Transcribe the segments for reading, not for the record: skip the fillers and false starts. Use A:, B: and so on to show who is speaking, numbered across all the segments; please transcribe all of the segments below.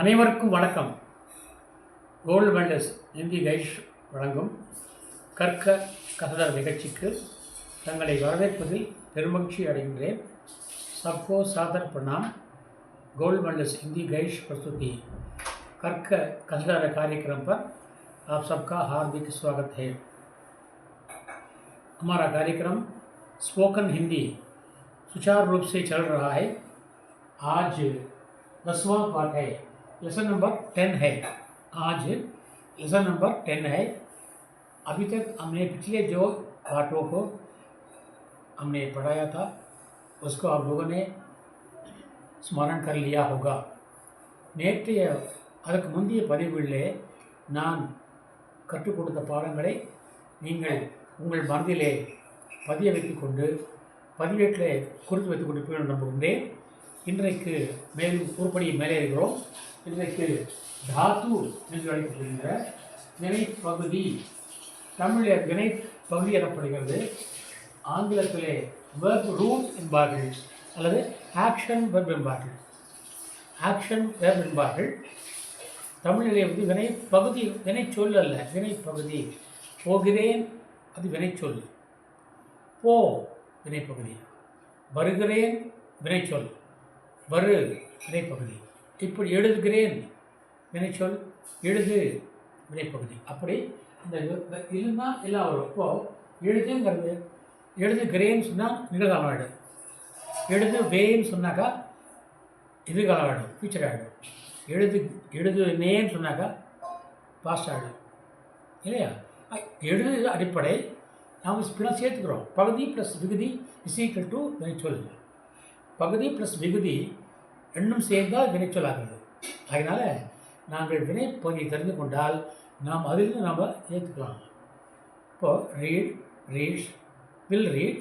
A: அனைவருக்கும் வணக்கம். Gold medals Hindi கைஷ் வழங்கும் கற்க கசடர் நிகழ்ச்சிக்கு தங்களை வரவேற்பதில் பெருமகிழ்ச்சி அடைகின்றேன். सबको सादर प्रणाम. गोल्ड मेडल्स हिंदी गाइश प्रस्तुति कर्क कसडर कार्यक्रम पर आप सबका हार्दिक स्वागत है. हमारा कार्यक्रम स्पोकन हिंदी सुचारू रूप से चल रहा है. आज 10वां पार्ट है. लेसन नंबर 10 है. आज लेसन नंबर 10 है. अभी तक हमने पिछले जो पार्टों को हमने पढ़ाया था उसको आप लोगों ने स्मरण कर लिया होगा. நேற்றைய அதற்கு முந்தைய பதிவுகளிலே நான் கற்றுக் கொடுத்த பாடங்களை நீங்கள் உங்கள் மனதிலே பதிய வைத்துக் கொண்டு பதிவேட்டிலே குறித்து வைத்துக் கொண்டு நம்புகின்றேன். இன்றைக்கு மேலும் உருப்படியை மேலே இருக்கிறோம். இன்றைக்கு தாத்து என்று அழைக்கப்படுகின்ற வினைப்பகுதி, தமிழில் வினைப்பகுதி எனப்படுகிறது. ஆங்கிலத்திலே வெர்ப் ரூட் என்பார்கள் அல்லது ஆக்ஷன் வெர்ப் என்பார்கள். ஆக்ஷன் வெர்ப் என்பார்கள். தமிழிலே வந்து வினைப்பகுதி, வினைச்சொல் அல்ல, வினைப்பகுதி. போகிறேன் அது வினைச்சொல். போ வினைப்பகுதி. வருகிறேன் வினைச்சொல். வரு வினைப்பகுதி. இப்படி எழுதுகிறேன் வினைச்சொல், எழுது வினைப்பகுதி. அப்படி இந்த இல்லைன்னா எல்லாம் வரும். இப்போது எழுதுங்கிறது, எழுதுகிறேன்னு சொன்னால் நிகழ்காலம் ஆகிடும். எழுதுவேன்னு சொன்னாக்கா எதிர்காலம் ஆகிடும், ஃபியூச்சர் ஆகிடும். எழுதுனேன்னு சொன்னாக்கா பாஸ்ட் ஆகிடும் இல்லையா? எழுது அடிப்படை நாம் இப்படிலாம் சேர்த்துக்கிறோம். பகுதி ப்ளஸ் விகுதி இஸ் ஈக்குவல் டு வினைச்சொல். பகுதி ப்ளஸ் விகுதி ரெண்டும் சேர்ந்தால் வினைச்சொல் ஆகிறது. அதனால் நாங்கள் வினைப்பகுதியை தெரிந்து கொண்டால் நாம் அதிலிருந்து நாம் ஏற்றுக்கலாம். இப்போது read, reads, will read,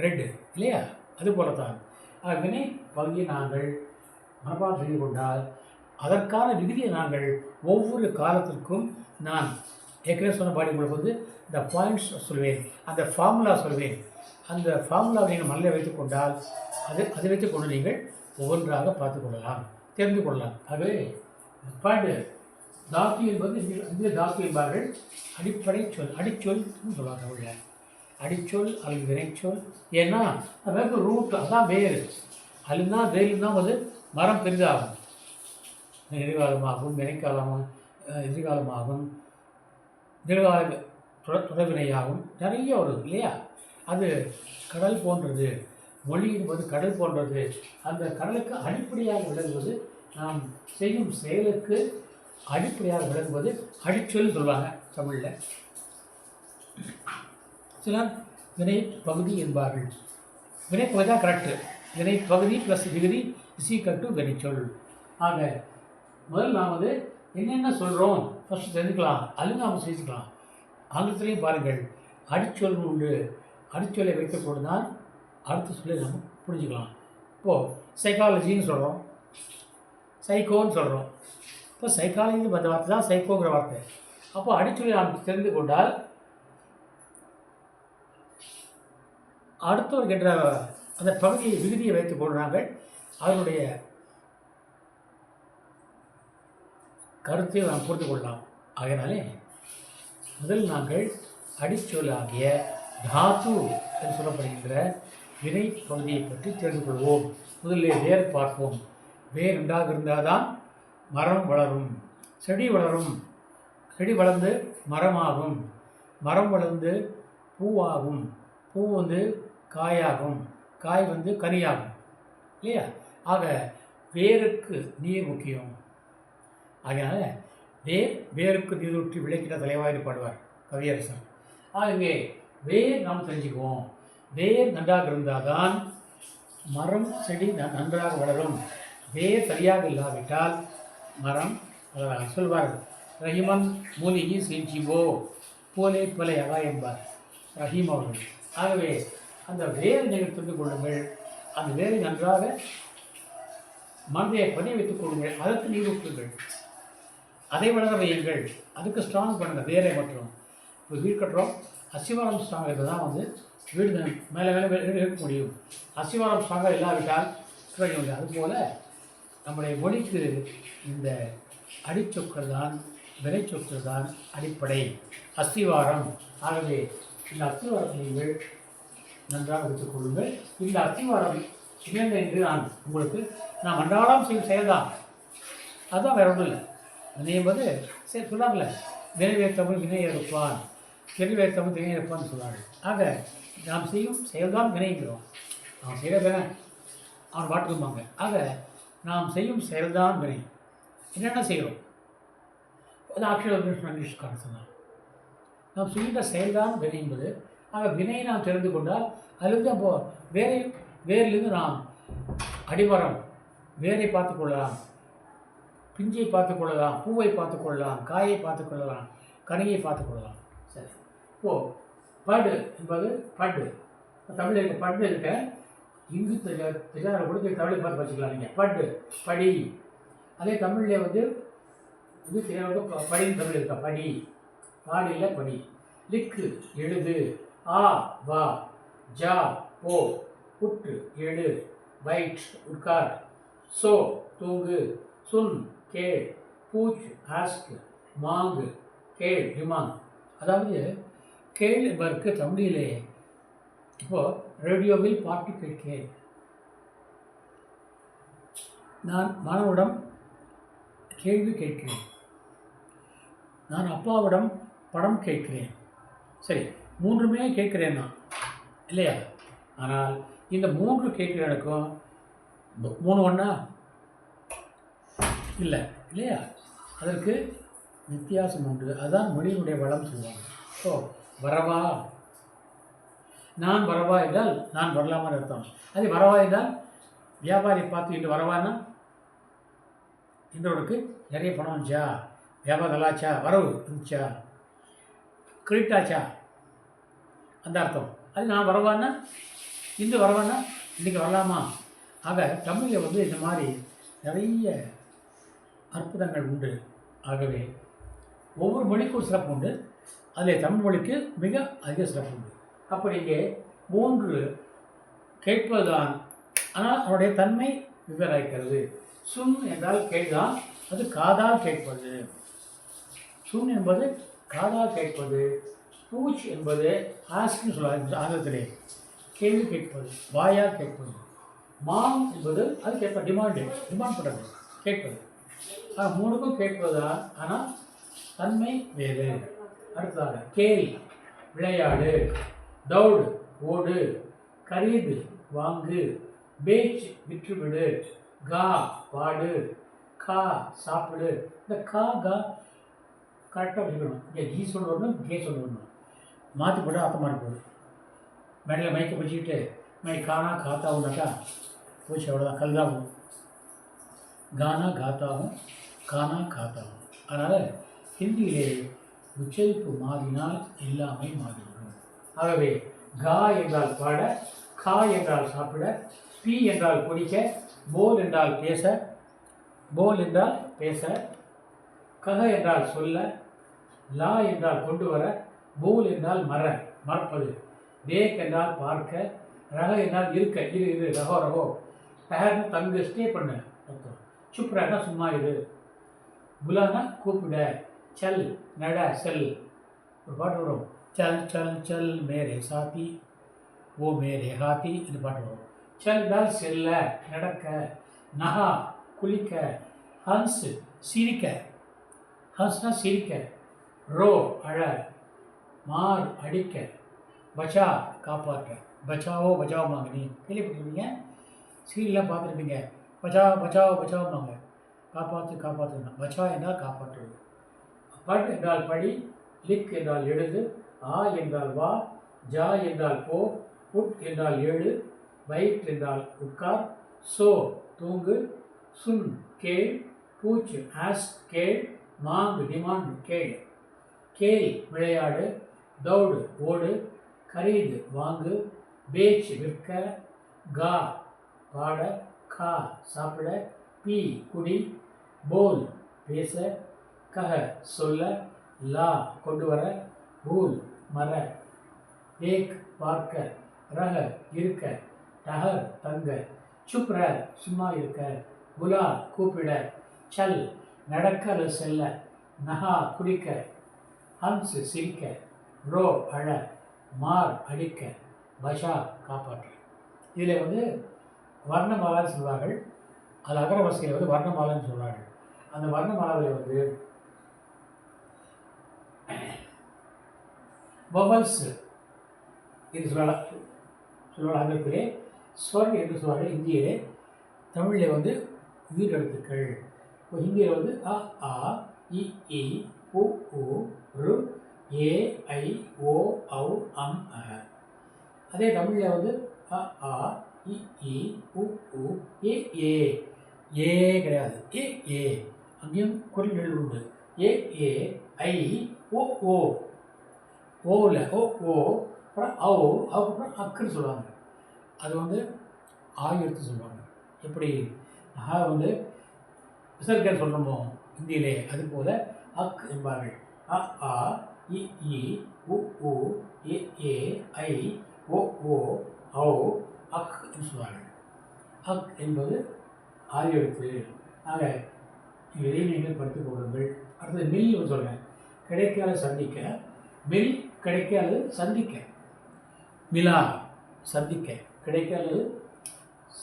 A: red இல்லையா? அதுபோல தான் வினை பகுதியை நாங்கள் மனப்பாடம் செய்து கொண்டால் அதற்கான விகுதியை நாங்கள் ஒவ்வொரு காலத்திற்கும் நான் ஏற்கனவே சொன்ன பாடி உங்களுக்கு வந்து இந்த பாயிண்ட்ஸ் சொல்வேன், அந்த ஃபார்முலா சொல்வேன். அந்த ஃபார்முலாவை நீங்கள் மனதில் வைத்துக் கொண்டால் அதை வைத்துக் கொண்டு நீங்கள் ஒவ்வொன்றாக பார்த்து கொள்ளலாம், தெரிந்து கொள்ளலாம். ஆகவே பாயிண்ட் தாத்து என்பது இந்த தாத்து என்பார்கள். அடிப்படை சொல், அடிச்சொல் சொல்லுவாங்க உள்ள அடிச்சொல் அல்லது வினைச்சொல். ஏன்னா அதாவது ரூட், அதான் வேறு. அதுனா வேறுனா வந்து மரம் பெரிதாகும், எதிர்காலமாகும், வினைக்காலமாகும், எதிர்காலமாகும், எதிர்கால தொடர்வினையாகும், நிறைய வரும் இல்லையா? அது கடல் போன்றது. மொழி என்பது கடல் போன்றது. அந்த கடலுக்கு அடிப்படையாக விளங்குவது, நாம் செய்யும் செயலுக்கு அடிப்படையாக விளங்குவது அடிச்சொல் சொல்லுவாங்க தமிழில். சிலர் வினைப்பகுதி என்பார்கள். வினைப்பகுதி தான் கரெக்டு. வினைப்பகுதி ப்ளஸ் விகுதி இஸ் ஈக்குவல் டு வினைச்சொல். ஆக முதல் நாம் வந்து என்னென்ன சொல்கிறோம் ஃபஸ்ட்டு தெரிஞ்சுக்கலாம். அது நாம் செஞ்சுக்கலாம். ஆங்கிலத்திலையும் பாருங்கள், அடிச்சொல் உண்டு. அடிச்சொல்லை வைத்துக்கொண்டு தான் அடுத்த சொல்லை நம்ம புரிஞ்சுக்கலாம். இப்போது சைக்காலஜின்னு சொல்கிறோம், சைக்கோன்னு சொல்கிறோம். இப்போ சைக்காலஜி அந்த வார்த்தை தான் சைக்கோங்கிற வார்த்தை. அப்போ அடிச்சொல்லை நாம் தெரிந்து கொண்டால் அடுத்தவர் என்ற அந்த பகுதியை விகுதியை வைத்துக் கொள்கிறார்கள். அதனுடைய கருத்தை நாம் புரிந்து கொள்ளலாம். ஆகையினாலே முதல் நாங்கள் அடிச்சொல் ஆகிய தாத்து என்று சொல்லப்படுகின்ற வினை பகுதியை பற்றி தெரிந்து கொள்வோம். முதலில் வேர் பார்ப்போம். வேர் ரெண்டாக இருந்தால் தான் மரம் வளரும், செடி வளரும், செடி வளர்ந்து மரமாகும், மரம் வளர்ந்து பூவாகும், பூ வந்து காயாகும், காய் வந்து கனியாகும் இல்லையா? ஆக வேருக்கு நீர் முக்கியம். அதனால் வேருக்கு நீரூற்றி விளைக்கிற தலைவாரி பாடுவார் கவியரசர். ஆகவே வேர் நாம் தெரிஞ்சுக்குவோம். வேர் நன்றாக இருந்தால் தான் மரம் செடி நன்றாக வளரும். வேர் சரியாக இல்லாவிட்டால் மரம் வளராது. சொல்வார், ரஹிமன் மூலிகி செஞ்சிவோ போலே போலையவா என்பார் ரஹீம் அவர்கள். ஆகவே அந்த வேரை நீங்கள் தெரிந்து கொள்ளுங்கள். அந்த வேரை நன்றாக மனதை பதிய வைத்துக் கொள்ளுங்கள். அதற்கு நீர் ஊற்றுங்கள், அதை வளர வையுங்கள், அதுக்கு ஸ்ட்ராங் பண்ணுங்கள் வேரை. மற்றும் இப்போ வீடு கட்டுறோம், அசிவாரம் ஸ்ட்ராங்காக இருந்தால் தான் வந்து வீடு மேலே மேலே இருக்க முடியும். அசிவாரம் ஸ்ட்ராங்காக இல்லாவிட்டால் கிடைக்க முடியாது. அதுபோல் நம்முடைய மொழிக்கு இந்த அடிச்சொற்கள் தான், வினைச்சொற்கள் தான் அடிப்படை, அஸ்திவாரம். ஆகவே இந்த அஸ்திவாரத்தை நீங்கள் நன்றாக எடுத்துக் கொள்ளுங்கள். இந்த அஸ்திவாரம் என்னென்ன என்று நாம் அன்றாடம் செய்யும் செயல்தான். அதுதான் வேற ஒன்றும் இல்லை. வினை என்பது சரி சொல்லாங்கல்ல, வினைவேத்தமிழ் வினை எடுப்பான், வினைவேத்தமிழ் வினை எடுப்பான்னு சொல்லுவாங்க. ஆக நாம் செய்யும் செயல்தான் வினைங்கிறோம். அவன் செய்கிற வினை அவன் பாட்டுக்கும்பாங்க. ஆக நாம் செய்யும் செயல்தான் வினை. என்னென்ன செய்கிறோம் அது இங்கிலீஷ்காரன் சொன்னான். நாம் செய்கின்ற செயல்தான் வினை என்பது. ஆக வினையை நாம் தெரிந்து கொண்டால் அதிலிருந்து அப்போ வேரிலிருந்து நாம் அடிமரம் வேரை பார்த்து கொள்ளலாம், பிஞ்சை பார்த்து கொள்ளலாம், பூவை பார்த்து கொள்ளலாம், காயை பார்த்து கொள்ளலாம், கனியை பார்த்து கொள்ளலாம். சரி, இப்போது படு என்பது படு, தமிழில் இருக்க படு இருக்க இங்கு தெரியாத கொடுத்து தமிழை பார்த்து வச்சுக்கலாம். நீங்கள் படு படி, அதே தமிழ்லேயே இது தெரியாத படின்னு தமிழ் இருக்கா, படி பாடியில் படி. லிக்கு எழுது, ஆ வா, ஜா போ, உற்று எழு, வைட் உட்கார், சோ தூங்கு, சுன் கேள், பூச் ஆஸ்க், மாங்கு கேள் டிமாங். அதாவது கேள் என்பதற்கு தமிழிலே இப்போது ரேடியோவில் பாட்டு கேட்கிறேன், நான் மாணவரிடம் கேள்வி கேட்கிறேன், நான் அப்பாவிடம் படம் கேட்கிறேன். சரி, மூன்றுமே கேட்கிறேன் நான் இல்லையா? ஆனால் இந்த மூன்று கேட்கிறேனுக்கும் மூணு ஒன்றா இல்லை இல்லையா? அதற்கு வித்தியாசம் உண்டு. அதுதான் மொழியினுடைய வளம் சொல்லுவாங்க. ஸோ வரவா, நான் வரவா என்றால் நான் வரலாமான்னு அர்த்தம். அது வரவா என்றால் வியாபாரி பார்த்து இன்று வரவான்னா இன்றவனுக்கு நிறைய பணம் வந்துச்சா, வியாபாரம் நல்லாச்சா, வரவு இருந்துச்சா, கிரெடிட் ஆச்சா, அந்த அர்த்தம். அது நான் வரவான்னா இன்று வரவான்னா இன்றைக்கி வரலாமா. ஆக தமிழில் இந்த மாதிரி நிறைய அற்புதங்கள் உண்டு. ஆகவே ஒவ்வொரு மொழிக்கும் சிறப்பு உண்டு. அதில் தமிழ் மொழிக்கு மிக அதிக சிறப்பு உண்டு. அப்போ இங்கே மூன்று கேட்பதுதான், ஆனால் அவருடைய தன்மை விவரிக்கிறது. சுன் என்றால் கேள்தான், அது காதால் கேட்பது. சுன் என்பது காதால் கேட்பது. பூச் என்பது ஆஸ்க்னு சொல்லுவாங்க ஆங்கிலத்திலே, கேள்வி கேட்பது, வாயால் கேட்பது. மாம் என்பது அது கேட்ப டிமாண்ட் பண்ணுறது, கேட்பது. மூணுக்கும் கேட்பதுதான், ஆனால் தன்மை வேறு. அடுத்ததாக கேள் விளையாடு, தௌடு ஓடு, கரீது வாங்கு, பேச் விற்றுவிடு, கா பாடு, கா சாப்பிடு. இந்த கா கரெக்டாக வச்சுக்கணும். இங்கே ஜி சொல்ல வரணும், கே சொல்ல வரணும். மாற்றி போட்டால் அர்த்தமாக இருக்குது. மேடையில் மைக்கை பிடிச்சிக்கிட்டு கானா காத்தாவுனாக்கா போச்சு, அவ்வளோதான், கல்தாகும். கானா காத்தாகும், கானா காத்தாகும். அதனால் ஹிந்தியிலே உச்சரிப்பு மாறினால் எல்லாமே மாறிவிடும். ஆகவே கா என்றால் பாட, கா என்றால் சாப்பிட, பி என்றால் குடிக்க, போல் என்றால் பேச, கக என்றால் சொல்ல, லா என்றால் கொண்டு வர, பூல் என்றால் மறப்பது, தேக் என்றால் பார்க்க, ரக என்றால் இருக்க, இரு ரகோ, டஹர்னு தங்கு ஸ்டே பண்ண அர்த்தம், சுப்ரனா சும்மா இரு, புலானா கூப்பிட, சல் நட செல். ஒரு பாட்டு வரும், சல் சல் சல் மேரே சாத்தி ஓ மேரே ஹாத்தி, இந்த பாட்டு வரும். சல் என்றால் செல்ல நடக்க, நகா குளிக்க, ஹன்ஸ் சிரிக்க, ஹன்ஸ்னா சிரிக்க, ரோ அழ, மார் அடிக்க, பச்சா காப்பாற்ற, பச்சாவோமாங்க. நீ கேள்விப்பட்டிருப்பீங்க, சீரியெலாம் பார்த்துருப்பீங்க. பச்சாவோமாங்க, காப்பாற்றுனா. பச்சா என்றால் காப்பாற்றுவது. பட் என்றால் படி, லிக் என்றால் எழுது, ஆ என்றால் வா, ஜா என்றால் போ, உட் என்றால் ஏழு, வைட் என்றால் உட்கார், சோ தூங்கு, சுன் கேள், பூச் ஆஸ்க் கேள், மாங்கு டிமாண்ட் கேள். கேள் விளையாடு, தௌடு ஓடு, கரீது வாங்கு, பேச் விற்க, கா பாட, கா சாப்பிட, பி குடி, போல் பேச, கக சொல்ல, லா கொண்டு வர, பூல் மர, தேக் பார்க்க, ரக இருக்க, டஹர் தங்க, சுப்ர சும்மா இருக்க, புலா கூப்பிட, சல் நடக்க அல்லது செல்ல, நகா குடிக்க, ஹம்ஸ் சிரிக்க, ரோ அழ, மார் அடிக்க, பஷா காப்பாற்று. இதில் வந்து வர்ணமாலான்னு சொல்வார்கள். அது அகரவரிசையில் வந்து வர்ணமாலான்னு சொல்வார்கள். அந்த வர்ணமாலாவில் வந்து வவல்ஸ் என்று சொல்லலாம் ஆங்கிலத்திலே, ஸ்வர் என்று சொல்வார்கள் இந்தியிலே. தமிழில் வந்து உயிரெழுத்துக்கள். இப்போ ஹிந்தியில் வந்து அ ஆ இ ஈ உ ஊ ரு ஏ ஐ ஓ ஔ அம் அ. அதே தமிழில் வந்து அ ஆ இ ஈ உ ஊ ஏ ஏ. ஏ கிடையாது, ஏ ஏ. அங்கேயும் குரல் எழுது உண்டு. ஏ ஏ ஐ ஓ ஓ. ஓவில் ஓ ஓ, அப்புறம் ஔ, அதுக்கப்புறம் அக்குன்னு சொல்லுவாங்க. அது வந்து ஆயுர்த்து சொல்லுவாங்க. எப்படி வந்து விசர்க்கர் சொல்கிறோமோ ஹிந்தியிலே, அதுபோல் அக் என்பார்கள். அ ஆ இ ஈ உ ஊ ஏ ஏ ஐ ஓ ஓ ஔ அக் என்று சொல்வார்கள். அக் என்பது ஆயுர்த்து. ஆக இதை நீங்கள் படித்துக் கொள்ளுங்கள். அடுத்தது மில் சொல்கிறேன். கிடைக்காத சந்திக்க, மில் கிடைக்க அல்லது சந்திக்க, மிலா சந்திக்க, கிடைக்க அல்லது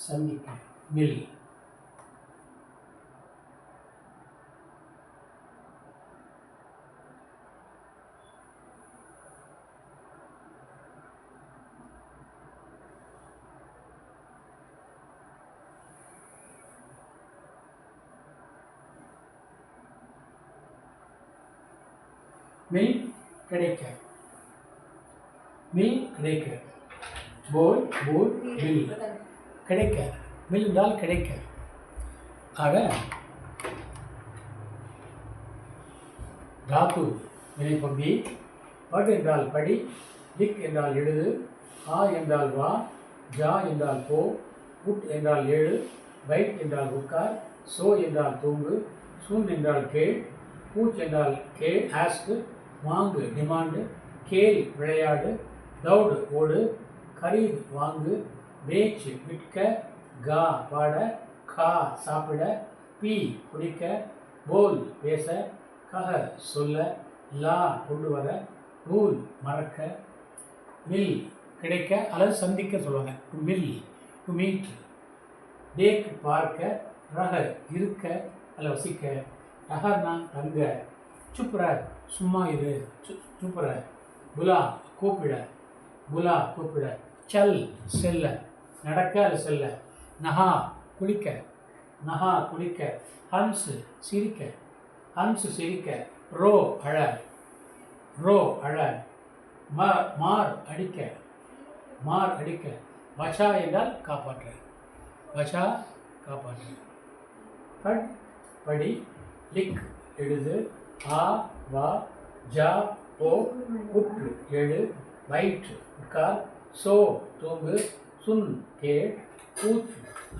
A: சந்திக்க, மில். மில் கிடைக்க, மில் கிடைக்க, போல் போல் மில் கிடைக்க, மில் என்றால் கிடைக்க. ஆக தாத்து வினைப்பம்பி. பட் என்றால் படி, லிக் என்றால் எழுது, ஆ என்றால் வா, ஜா என்றால் போ, உட் என்றால் ஏழு, பைட் என்றால் உட்கார், சோ என்றால் தூங்கு, சுன் என்றால் கேள், பூச் என்றால் கேள் ஆஸ்க், வாங்கு டிமாண்டு, கேள் விளையாடு, தௌடு ஓடு, கரீத் வாங்கு, பேச் விற்க, கா பாட, கா சாப்பிட, பி குடிக்க, போல் பேச, கஹ சொல்ல, லா கொண்டு வர, நூல் மறக்க, மில் கிடைக்க அல்லது சந்திக்க சொல்லுவாங்க. டு மில், டு மீட். தேக் பார்க்க, ரக இருக்க அல்ல வசிக்க, ரஹர்னா தங்க, சுப்ர சும்மா இரு, சுப்ர, புலா கூப்பிட, புலா கூப்பிட, சல் செல்ல, நடக்க அல்ல செல்ல, நஹா குளிக்க, நஹா குளிக்க, ஹன்ஸ் சிரிக்க, ஹன்ஸ் சிரிக்க, ரோ அழ, ரோ அழ, மார் அடிக்க, மார் அடிக்க, பஷா என்றால் காப்பாற்ற, பஷா காப்பாற்ற. பட் படி, லிக் எழுது, ஆ வா, ஜா போ, உற்று எழு, பைட் உட்கார், சோ தூங்கு, சுன் கேள், பூச்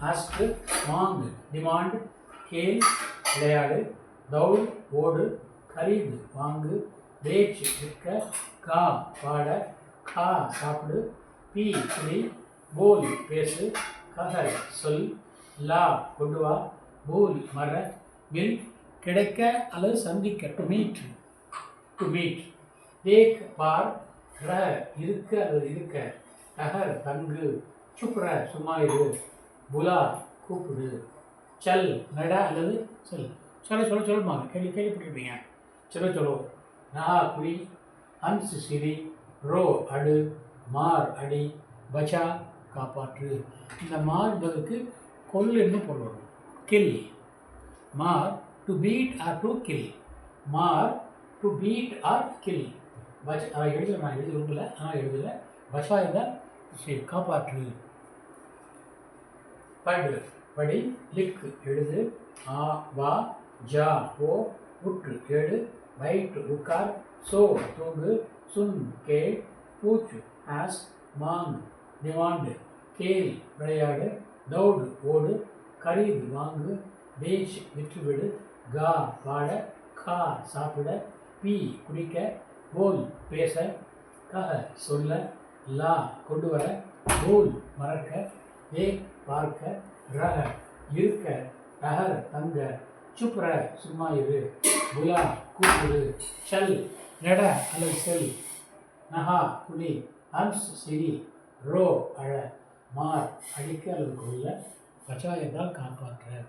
A: ஆஸ்க், வாங்கு டிமாண்ட், கேள் விளையாடு, தௌடு ஓடு, கரீது வாங்கு, பேச் விற்க, கா பாட, கா சாப்பிடு, பி குடி, போல் பேசு, கஹ சொல், லா கொண்டு வா, பூல் மர, மில் கிடைக்க அல்லது சந்திக்க, டு மீட், டு மீட். தேக் பார், ர இருக்க அல்லது இருக்க, டஹர் தங்கு, சுப்ர சும்மா இரு, புலா கூப்பிடு, சல் நட அல்லது செல். சொல்லுமா கேள்விப்பட்டிருப்பீங்க. சொல்லு, நஹா குடி, ஹன்ஸ் சிரி, ரோ அடு, மார் அடி, பச்சா காப்பாற்று. இந்த மார் என்பதற்கு கொல்லுன்னு பொருள் வரும். கில், மார் to beat or to kill, மார் டு பீட் ஆர் கில். பச்சா எழுத நான் எழுத விரும்பல, ஆனால் எழுதலை. பஷா என்றால் காப்பாற்று. படு படி, லிக் எழுது, ஆ வா, ஜா போ, உற்று ஏழு, பைட் உட்கார், சோ தூங்கு, சுன் கேள், பூச் ஆஸ், மாங் டிமாண்டு, கேள் விளையாடு, தௌடு ஓடு, கரீது வாங்கு, பேச் விற்றுவிடு, கா பாட, கா சாப்பிட, பி குடிக்க, போல் பேச, கஹ சொல்ல, லா கொண்டு வர, பூல் மறக்க, ஏ பார்க்க, ரக இருக்க, ठहर तंग चुप रह சும்மா இரு बुला கூப்பிடு चल நட அல்லது செல் நஹா குளி ஹம்ஸ் சிரி ரோ அழ மார் அடிக்க அல்லது கொல்ல பச்சா என்றால் காப்பாற்ற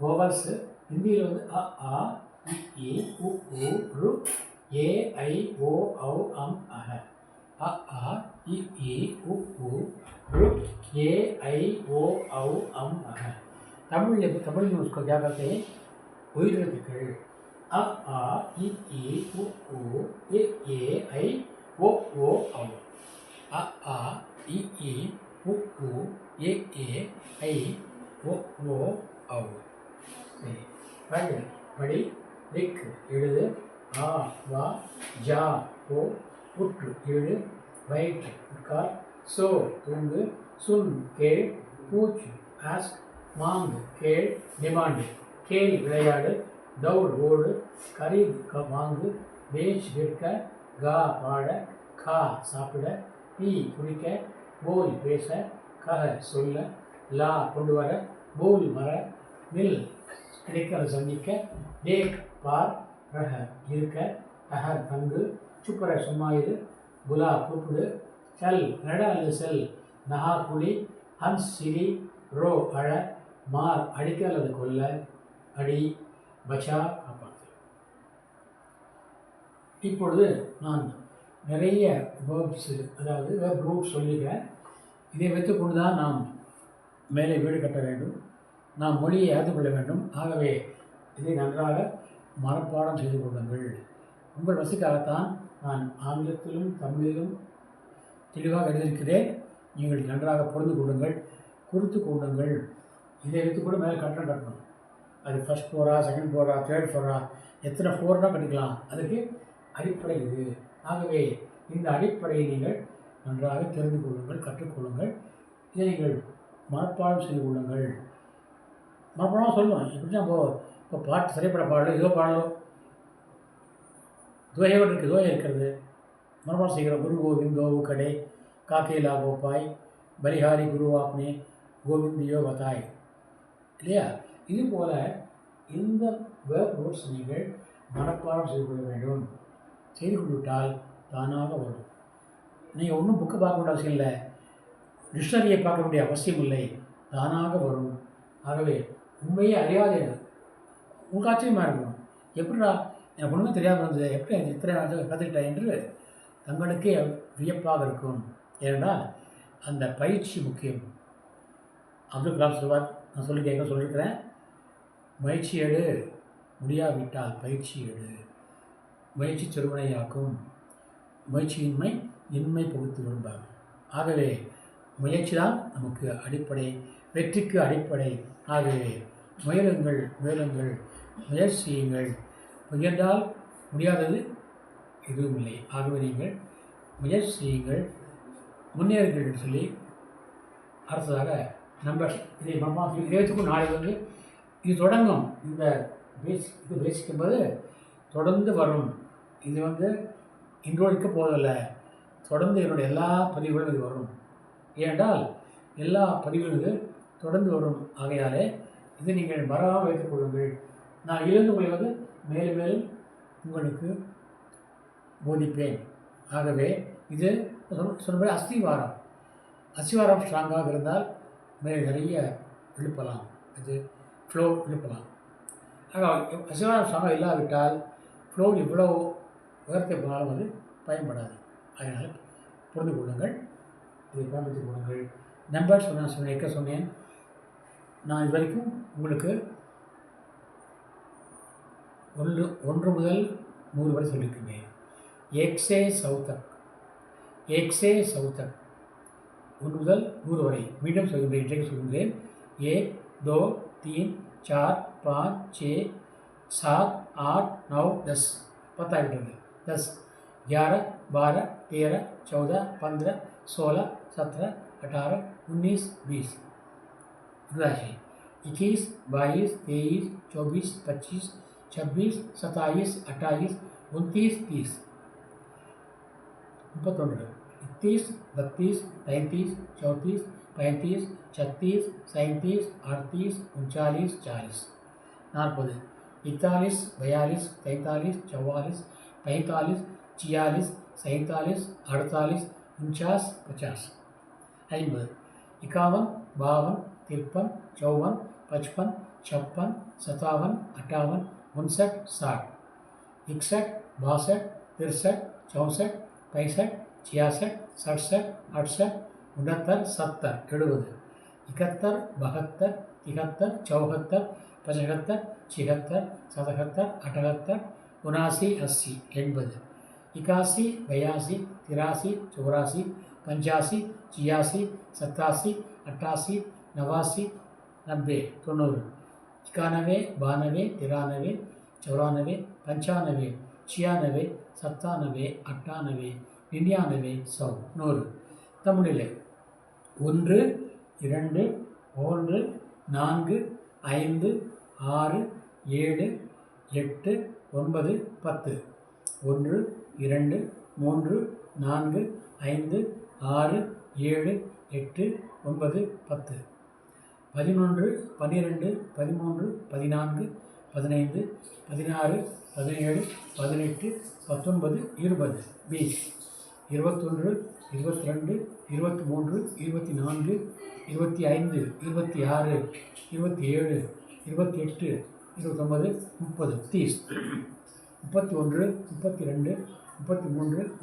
A: ஓவல்ஸ் ஹிந்தியில் வந்து அ ஆ இ உ ரு ஏ ஐ ஓ ஔ அம் அஹ அ ஆ இ உ ரு ஏ ஐ ஓ ஔ அம் அஹ தமிழ் में उसको क्या कहते हैं உயிரெழுத்துக்கள் அ ஆ இ உ ஏ ஐ ஓ ஔ அ ஆ இ உ ஏ ஐ ஓ ஔ சரி படி படி லிக் எழுது ஆ வா ஜா போ உற்று எழு வயிற்று உட்கார் சோ தூங்கு சுன் கேள் பூச் ஆஸ்க் மாங்கு கேள் டிமாண்டு கேள் விளையாடு தௌடு ஓடு கரீது வாங்கு பேச் விற்க கா பாட கா சாப்பிட பீ குடிக்க போல் பேச கஹ சொல்ல லா கொண்டு வர போல் மர மில் கிடைக்கிற சந்திக்க தேக் பார் ரஹ இருக்க தஹர் தங்கு சுப்பர சும்மாயிரு புலா கூப்பிடு சல் நட அல்லது செல் நஹா குழி ஹன்ஸ் சிரி ரோ அழ மார் அடிக்க அல்லது கொல்ல அடி பச்சா காப்பாற்று இப்பொழுது நான் நிறைய வேர்ப்ஸு அதாவது வேர்ப் ரூட் சொல்லிக்கிறேன் இதை வைத்துக்கொண்டு தான் நாம் மேலே வீடு கட்ட வேண்டும் நாம் மொழியை அறிந்து கொள்ள வேண்டும் ஆகவே இதை நன்றாக மனப்பாடம் செய்து கொள்ளுங்கள் உங்கள் வசதிக்காகத்தான் நான் ஆங்கிலத்திலும் தமிழிலும் தெளிவாக எழுதியிருக்கிறேன் நீங்கள் நன்றாக புரிந்து கொள்ளுங்கள் குறித்து கொள்ளுங்கள் இதை வைத்து கூட மேலே கட்டணும் அது first Flora second Flora third Flora எத்தனை ஃப்ளோர்னா கட்டிக்கலாம் அதுக்கு அடிப்படை இது ஆகவே இந்த அடிப்படையை நீங்கள் நன்றாக தெரிந்து கொள்ளுங்கள் கற்றுக்கொள்ளுங்கள் இதை நீங்கள் மனப்பாடம் செய்து கொள்ளுங்கள் மனப்பாடம் சொல்லுவோம் எப்படின்னா இப்போ பாட்டு திரைப்பட பாடலோ ஏதோ பாடலோ துவையோடு இருக்குது துவையம் இருக்கிறது மனப்பாடம் செய்கிற குரு கோவிந்தோ கடை காக்கேலா கோப்பாய் பலிஹாரி குருவாப்னே கோவிந்தியோ வதாய் இல்லையா இது போல் இந்த வேர்ப் ரூட்ஸ் நீங்கள் மனப்பாடம் செய்து கொள்ள வேண்டும் செய்து கொண்டு விட்டால் தானாக வரும் நீங்கள் ஒன்றும் புக்கு பார்க்க வேண்டிய அவசியம் இல்லை டிக்ஷனரியை பார்க்க வேண்டிய அவசியம் இல்லை தானாக வரும் ஆகவே உண்மையே அறியாத உங்களுக்கு ஆச்சரியமாக இருக்கணும் எப்படிடா எனக்கு ஒன்றுமே தெரியாமல் இருந்தது எப்படி இத்தனை கற்றுக்கிட்டேன் என்று தங்களுக்கே வியப்பாக இருக்கும் ஏனென்றால் அந்த பயிற்சி முக்கியம் அப்துல் கலாம் சொல்வார் நான் சொல்லியிருக்கிறேன் முயற்சி எடு முடியாவிட்டால் பயிற்சி எடு முயற்சி திருவினையாக்கும் முயற்சியின்மை இன்மை புகுத்து விரும்பார் ஆகவே முயற்சி தான் நமக்கு அடிப்படை வெற்றிக்கு அடிப்படை ஆகவே முயலுங்கள் முயற்சி செய்யுங்கள் முயன்றால் முடியாதது எதுவும் இல்லை ஆகவே நீங்கள் முயற்சி செய்யுங்கள் முன்னேறுங்கள் என்று சொல்லி அடுத்ததாக நம்பர் இதை இருபத்துக்கும் நாளை வந்து இது தொடங்கும் இந்த பேசிக் என்பது தொடர்ந்து வரும் இது வந்து இன்றோடிக்க போவதில்லை தொடர்ந்து என்னுடைய எல்லா பதிவுகளும் இது வரும் ஏனென்றால் எல்லா பதிவுகளும் இது தொடர்ந்து வரும் ஆகையாலே இதை நீங்கள் மறவாமல் வைத்துக் கொள்ளுங்கள் நான் இருந்து உங்களை வந்து மேலும் மேலும் உங்களுக்கு போதிப்பேன் ஆகவே இது சொன்னபடி அஸ்திவாரம் ஸ்ட்ராங்காக இருந்தால் மேலே நிறைய எழுப்பலாம் இது ஃப்ளோர் எழுப்பலாம் ஆக அஸ்திவாரம் ஸ்ட்ராங்காக இல்லாவிட்டால் ஃப்ளோர் இவ்வளோ உயரத்தை போனாலும் அது பயன்படாது அதனால் புரிந்து கொள்ளுங்கள் இதை பயன்படுத்திக் கொள்ளுங்கள் நம்பர் சொன்னேன் நான் இது வரைக்கும் உங்களுக்கு 1 முதல் 100 வரை சொல்லியிருக்கிறேன் ஏக்ஸே சௌதக் 1 முதல் 100 வரை மீண்டும் சொல்கின்றேன் இன்றைக்கு சொல்கின்றேன் 1 2 3 4 5 6 7 8 9 10 10 10 11 12 13 14 15 16 17 18 19 20 राशि 21 22 23 24 25 26 27 28 29 30 31 31 32 33 34 35 35 36 37 38 39 40 40 41 42 43 44 45 46 47 48 49 50 50 51 52 53 54 55 56 57 58 59 60 61 62 63 64 65 66 67 68 69 70 70 71 72 73 74 75 76 77 78 79 80 80 81 82 83 84 85 86 87 88 89 90 90 91 92 93 94 95 96 97 98 99 100 100 தமிழில் 1 2 3 4 5 6 7 8 9 10 1 2 3 4 5 6 7 8 9 10 11 12 13 14 15 16 17 18 19 20 பி 21 22 23 24 25 26 27 28 29 30 30 31 32 33 34 35 36 37 38 39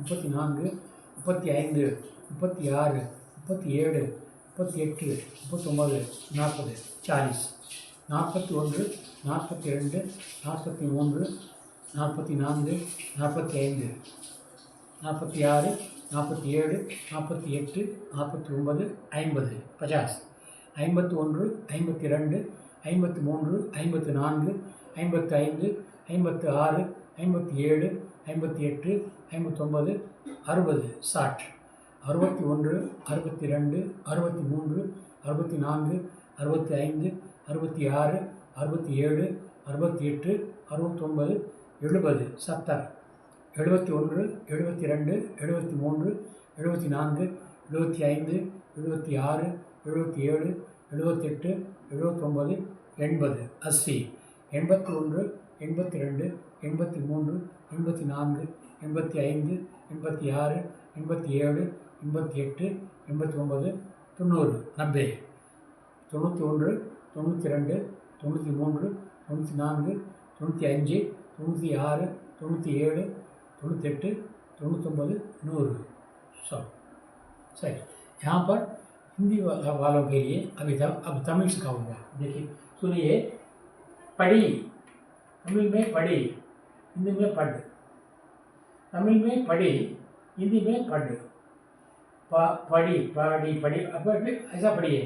A: 40 40 41 42 43 44 45 46 47 48 49 50 50 51 52 53 54 55 56 57 58 59 60 60 61 62 63 64 65 66 67 68 69 70 70 71 72 73 74 75 76 77 78 79 80 80 81 82 83 84 85 86 87 88 89 90 90 91 92 93 94 95 96 97 98 99 100 सब सही। यहाँ पर हिंदी वालों के लिए अब तमिल सिखाऊंगा। देखिए सुनिए, पढ़ी तमिल में पढ़ी, हिंदी में पढ़। तमिल में पढ़ी, हिंदी में पढ़। पढ़ी पढ़ी पढ़ी, अब ऐसा पढ़िए,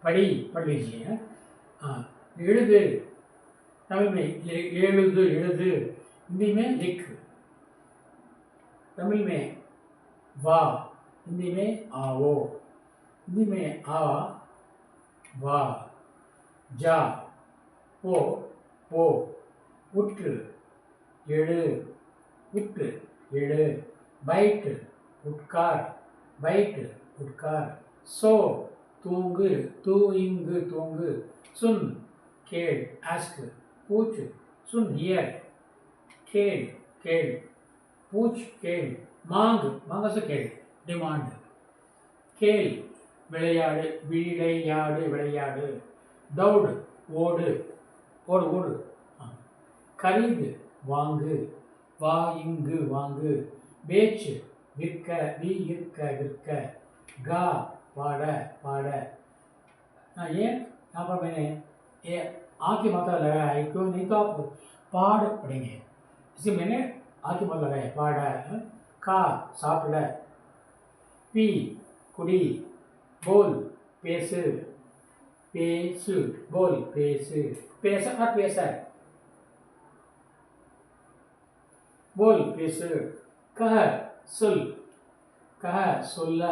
A: पढ़ी पढ़ लीजिए। हाँ, எழுது तमिल में எழுது எழுது, हिंदी में लिख। तमिल में वा, हिंदी में आओ। हिंदी में आ वा, जा पो पो, उठ எழு उठ எழு, बैठ उठकार बैठ उठकार, सो तूंग तू इंग तूंग, सुन கேள் आस्क पूछ, सुन हियर கேள் கேள், पूछ கேள், मांग मांग से கேள் डिमांड, கேள் விளையாடு விளையாடு விளையாடு, दौड़ ஓடு ஓடு ஓடு, खरीद வாங்கு வா இங்கு வாங்கு, बेच விற்க விற்க விற்க, गा பாட பாட। ये यहाँ पर मैंने ये आ की मात्रा लगाया है, क्यों नहीं तो आप पाड़ पढ़ेंगे, इसे मैंने आ की मात्रा लगाया, पाड़। खा सापड़, पी कुड़ी, बोल பேசு பேசு, बोल பேசு, பேச और பேச, बोल பேசு, कह சொல் कह சொல்ல,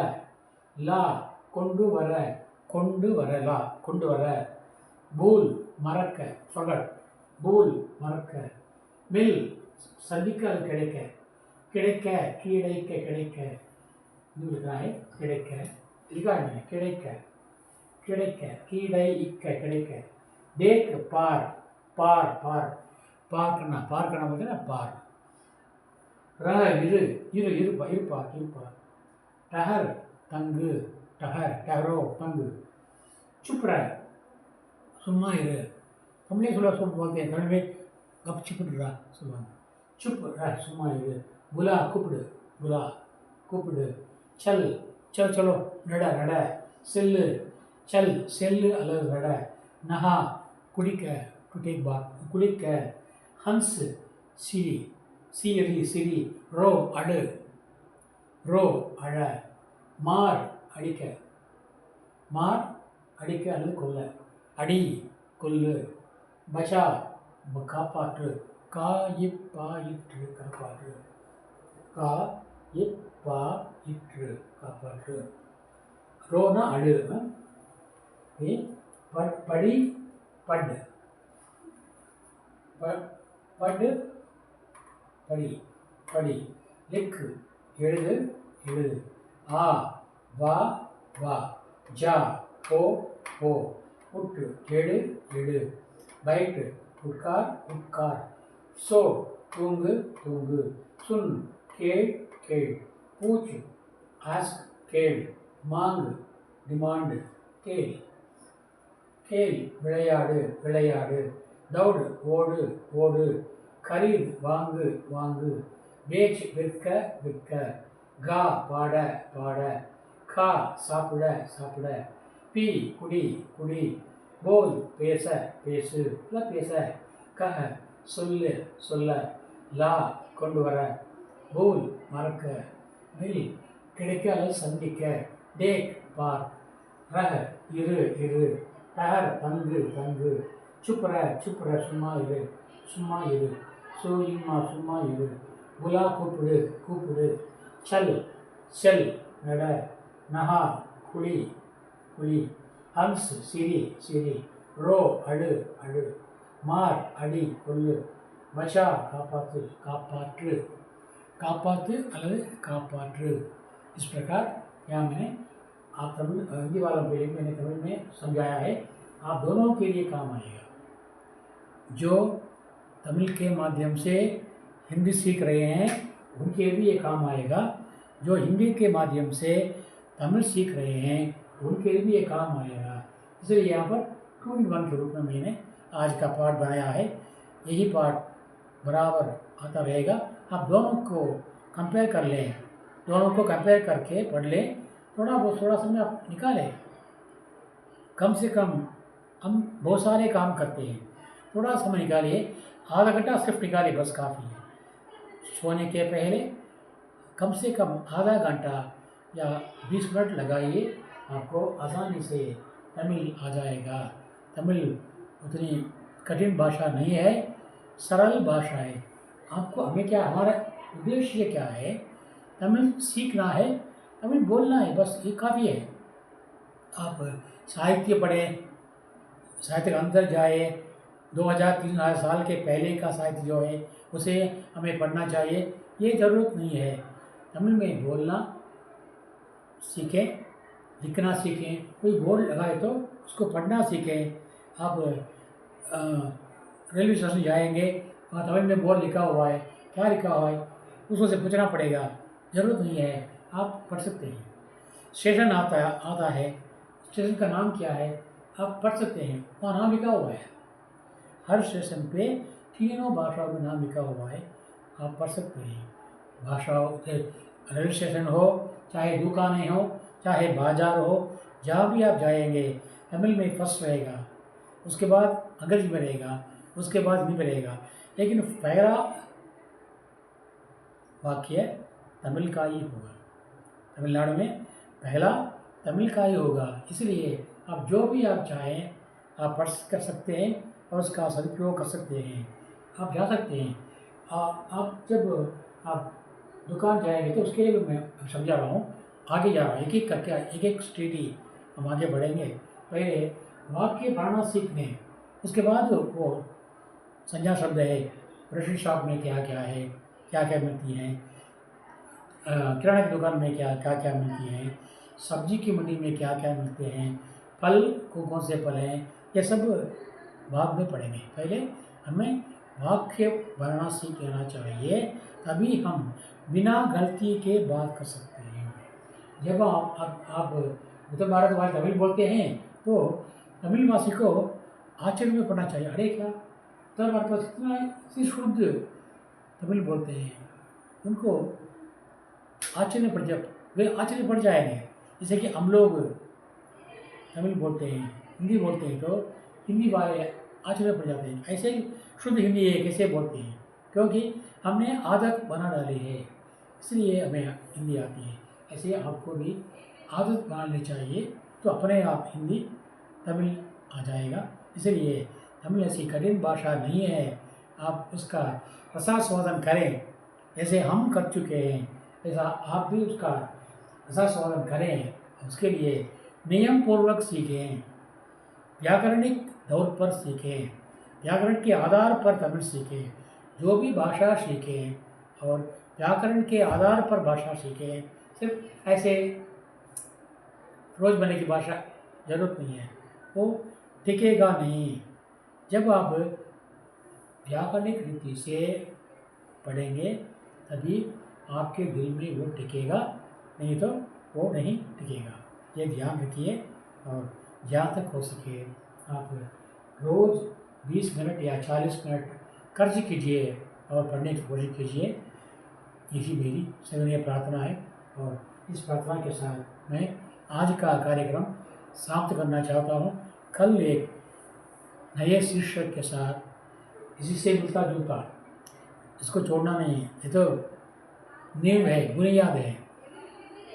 A: லா கொண்டு வர கொண்டு வரலா கொண்டு வர, பூல் மறக்க forget, பூல் மறக்க, மில் சந்திக்க கிடைக்க கிடைக்க கிடைக்க கிடைக்க, இது लिखना है கிடைக்க, लिखा है मैंने கிடைக்க, கிடைக்க, கீடை இக்க கிடைக்க. தேக் பார், பார் பார், பார்க்கனா பார்க்கனா பார்த்தீங்கன்னா பார். ரஹ இரு, இரு இருப்பா இருப்பா இருப்பா. டஹர் தங்கு, டஹர் டஹரோ தங்கு. चुप रह, சும்மா இரு. தமிழே சொல்ல बोलते हैं தமிழ் में गप चिपट रहा சொல்லுவாங்க. चुप रह சும்மா இரு. बुला கூப்பிடு, बुला கூப்பிடு. चल चल चलो நட நட. செல்லு चल செல்லு அல்லது நட. நஹா குடிக்க, டு டேக் பாத் குளிக்க. ஹன்ஸ் சிரி, சீரி சிரி. ரோ அடு, ரோ அழ. மார் அடிக்க, மார் அடிக்க அல்லது கொல்ல. அடி கொல்லு. பச்சா காப்பாற்று. கா இப்பா இற்று காப்பாற்று. கா இப்பா இற்று காப்பாற்று. ரோனா அடு. படி படு, படு படி படி. லிக்கு எழுது எழுது. ஆ வா வா. ஜா போ போ. உட்டு எடு எடு. பைட்டு உட்கார் உட்கார். சோ தூங்கு தூங்கு. சுன் கேள் கேள். பூச் ஆஸ்க் கேள். மாங்கு டிமாண்டு கேள். கேள் விளையாடு விளையாடு. தௌடு ஓடு ஓடு. கரீத் வாங்கு வாங்கு. பேச் விற்க விற்க. கா பாட பாட. கா சாப்பிட சாப்பிட. பி குடி குடி. போல் பேச பேசு இல்லை பேச. கஹ சொல்லு சொல்ல. லா கொண்டு வர. பூல் மறக்க. மில் கிடைக்க அல்லது சந்திக்க. டேக் பார். ரஹ இரு இரு. டஹர் தங்கு தங்கு. சுப்ர சுப்ர சும்மா இரு சும்மா இரு. சும்மா சும்மா இரு. புலா கூப்பிடு கூப்பிடு. சல் செல் நட. நஹா குளி குளி. ஹன்ஸ் சிரி சிரி. ரோ அடு அடு. மார் அடி கொல்லு. பச்சா காப்பாற்று காப்பாற்று. कापात अलग कापाट्र। इस प्रकार यहाँ मैंने आप तमिल हिंदी वाला पहले मैंने तमिल में समझाया है, आप दोनों के लिए काम आएगा। जो तमिल के माध्यम से हिंदी सीख रहे हैं उनके लिए ये काम आएगा, जो हिंदी के माध्यम से तमिल सीख रहे हैं उनके लिए भी ये काम आएगा। इसलिए यहाँ पर 2 in 1 के रूप में मैंने आज का पाठ बनाया है। यही पाठ बराबर आता रहेगा। आप दोनों को कंपेयर कर लें, दोनों को कंपेयर करके पढ़ लें। थोड़ा समय आप निकालें। कम से कम हम बहुत सारे काम करते हैं, थोड़ा समय निकालिए। आधा घंटा सिर्फ निकालिए बस काफ़ी है। सोने के पहले कम से कम आधा घंटा या 20 मिनट लगाइए, आपको आसानी से तमिल आ जाएगा। तमिल उतनी कठिन भाषा नहीं है, सरल भाषा है। आपको हमें क्या, हमारा उद्देश्य क्या है, तमिल सीखना है, तमिल बोलना है, बस ये काफ़ी है। आप साहित्य पढ़ें, साहित्य के अंदर जाए। 2000-3000 साल के पहले का साहित्य जो है उसे हमें पढ़ना चाहिए, ये ज़रूरत नहीं है। तमिल में बोलना सीखें, लिखना सीखें। कोई बोर्ड लगाए तो उसको पढ़ना सीखें। आप रेलवे स्टेशन जाएंगे, वहाँ तमिल में बोर्ड लिखा हुआ है, क्या लिखा हुआ है उसको से पूछना पड़ेगा, ज़रूरत नहीं है, आप पढ़ सकते हैं। स्टेशन आता है, स्टेशन का नाम क्या है आप पढ़ सकते हैं, वहाँ नाम लिखा हुआ है। हर स्टेशन पे तीनों भाषाओं में नाम लिखा हुआ है, आप पढ़ सकते हैं। भाषाओं रेलवे स्टेशन हो, चाहे दुकानें हो, चाहे बाजार हो, जहाँ भी आप जाएंगे तमिल में फर्स्ट रहेगा, उसके बाद अंग्रेजी में रहेगा, उसके बाद हिंदी में रहेगा, लेकिन पहला वाक्य तमिल का ही होगा। तमिलनाडु में पहला तमिल का ही होगा। इसलिए आप जो भी आप चाहें आप पढ़ कर सकते हैं और उसका सदुपयोग कर सकते हैं, आप जा सकते हैं। आप जब आप दुकान जाएंगे तो उसके लिए मैं समझा रहा हूँ, आगे जा रहा हूँ, एक एक करके एक एक स्टेज ही हम आगे बढ़ेंगे। पहले वाक्य पढ़ना सीख लें, उसके बाद वो संज्ञा शब्द है, ग्रोसरी शॉप में क्या क्या है, क्या क्या मिलती हैं, किराना की दुकान में क्या क्या मिलती हैं, सब्जी की मंडी में क्या क्या मिलते हैं, फल को कौन से फल हैं, ये सब बाद में पढ़ेंगे। पहले हमें वाक्य बनाना सीख लेना चाहिए, तभी हम बिना गलती के बात कर सकते हैं। जब आप उत्तर भारतवासी तमिल बोलते हैं तो तमिल भाषी को आश्चर्य में पड़ना चाहिए, अरे क्या उत्तर भारतवासी इतना इतनी शुद्ध तमिल बोलते हैं, उनको आश्चर्य पड़ जा वे आश्चर्य पड़ जाएंगे। जैसे कि हम लोग तमिल बोलते हैं, हिंदी बोलते हैं, तो हिंदी वाले आश्चर्य पड़ जाते हैं, ऐसे शुद्ध हिंदी है कैसे बोलते हैं, क्योंकि हमने आदत बना डाली है, इसलिए हमें हिंदी आती है। ऐसे आपको भी आदत बना लेनी चाहिए, तो अपने आप हिंदी तमिल आ जाएगा। इसलिए तमिल ऐसी कठिन भाषा नहीं है, आप उसका रसास्वादन करें, जैसे हम कर चुके हैं ऐसा आप भी उसका रसास्वादन करें। उसके लिए नियम पूर्वक सीखें, व्याकरणिक तौर पर सीखें, व्याकरण के आधार पर तमिल सीखें, जो भी भाषा सीखें और व्याकरण के आधार पर भाषा सीखें। सिर्फ ऐसे रोज बने की भाषा जरूरत नहीं है, वो टिकेगा नहीं। जब आप व्याकरणिक रीति से पढ़ेंगे तभी आपके दिल में वो टिकेगा, नहीं तो वो नहीं टिकेगा। ये ध्यान रखिए, और जहाँ तक हो सके आप रोज़ 20 मिनट या 40 मिनट कर्ज कीजिए और पढ़ने की कोशिश कीजिए। यही मेरी सविनय प्रार्थना है, और इस प्रार्थना के साथ मैं आज का कार्यक्रम समाप्त करना चाहता हूँ। कल एक नए शीर्षक के साथ, इसी से मिलता जुलता, इसको छोड़ना नहीं है, ये तो नींव है, बुनियाद है,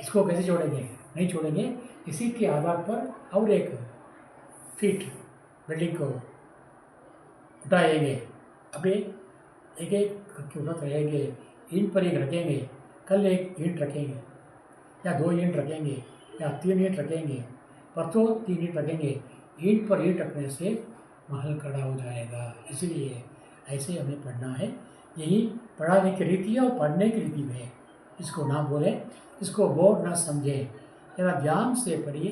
A: इसको कैसे छोड़ेंगे, नहीं छोड़ेंगे। इसी के आधार पर और एक फीट बिल्डिंग को उठाएंगे, अभी एक एक करके उठाते रहेंगे, ईंट पर एक रखेंगे, कल एक ईंट रखेंगे या 2 ईंट रखेंगे या 3 ईंट रखेंगे, परसों 3 ईंट रखेंगे। ईंट पर ईंट रखने से महल खड़ा हो जाएगा। इसलिए ऐसे हमें पढ़ना है, यही पढ़ाने की रीति है और पढ़ने की रीति में है। इसको ना बोलें, इसको बोर ना समझें, जरा ध्यान से पढ़िए,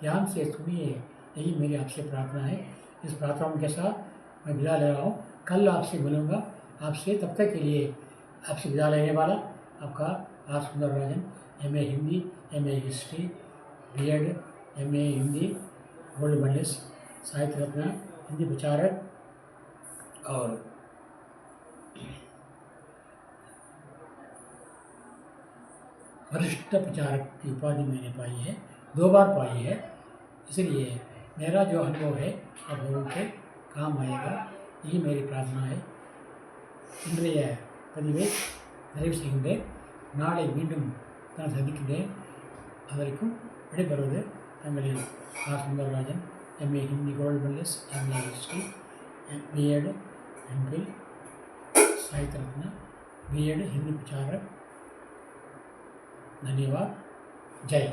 A: ध्यान से सुनिए, यही मेरी आपसे प्रार्थना है। इस प्रार्थना के साथ मैं विदा ले रहा हूँ, कल आपसे मिलूँगा। आपसे तब तक के लिए आपसे विदा लेने वाला आपका R Sundararajan, MA Hindi, MA history, B.Ed, MA Hindi, gold medalist, Sahitya Ratna, Hindi प्रचारक और वरिष्ठ प्रचारक की उपाधि मैंने पाई है, 2 बार पाई है। इसलिए मेरा जो अनुभव है आप लोगों के काम आएगा, यही मेरी प्रार्थना है। இன்றைய பதிவை நிறைவு செய்கின்றேன். நாளை மீண்டும் நான் சந்திக்கின்றேன். அதற்கும் விடைபெறுவது தங்களின் R Sundararajan, MA Hindi gold medalist, MA history, B.Ed, MPhil, साहित्य रत्न, B.Ed हिंदी प्रचारक। धन्यवाद। जय